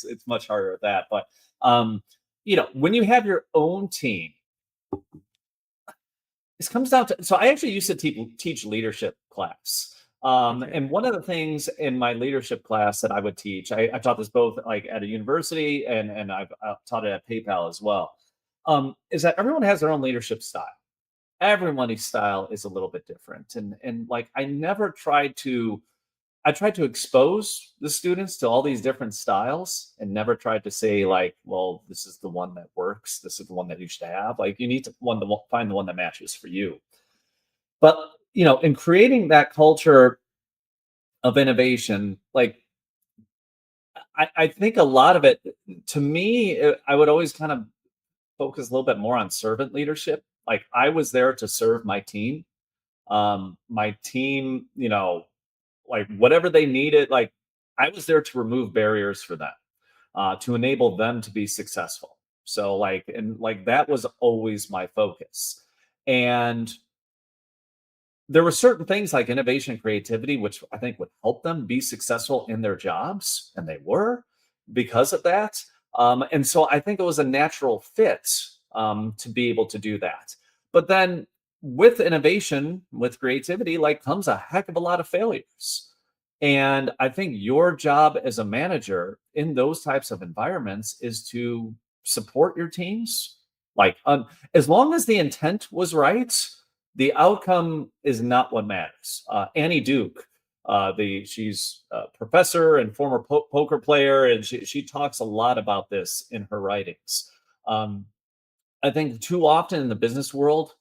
it's much harder at that. But um, when you have your own team, this comes down to, so I actually used to teach leadership class. Okay. And one of the things in my leadership class that I would teach, I taught this both like at a university and I've taught it at PayPal as well, is that everyone has their own leadership style. Everybody's style is a little bit different. And like I tried to expose the students to all these different styles and never tried to say like, well, this is the one that works. This is the one that you should have. Like you need to find the one that matches for you. But in creating that culture of innovation, like I think a lot of it, to me, I would always kind of focus a little bit more on servant leadership. Like I was there to serve my team. My team, like whatever they needed, like I was there to remove barriers for them, to enable them to be successful. So and that was always my focus. And there were certain things like innovation and creativity, which I think would help them be successful in their jobs, and they were because of that. And so I think it was a natural fit to be able to do that. But then with innovation, with creativity, like comes a heck of a lot of failures. And I think your job as a manager in those types of environments is to support your teams. Like, as long as the intent was right, the outcome is not what matters. Annie Duke, she's a professor and former poker player, and she talks a lot about this in her writings. Um, I think too often in the business world,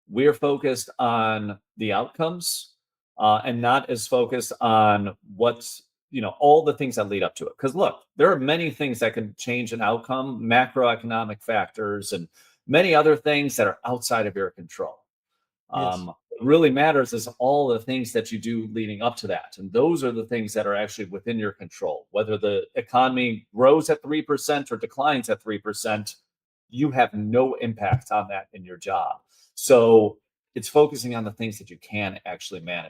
we're focused on the outcomes, and not as focused on what's, all the things that lead up to it. Because look, there are many things that can change an outcome, macroeconomic factors, and many other things that are outside of your control. Yes. What really matters is all the things that you do leading up to that. And those are the things that are actually within your control. Whether the economy grows at 3% or declines at 3%, you have no impact on that in your job. So it's focusing on the things that you can actually manage.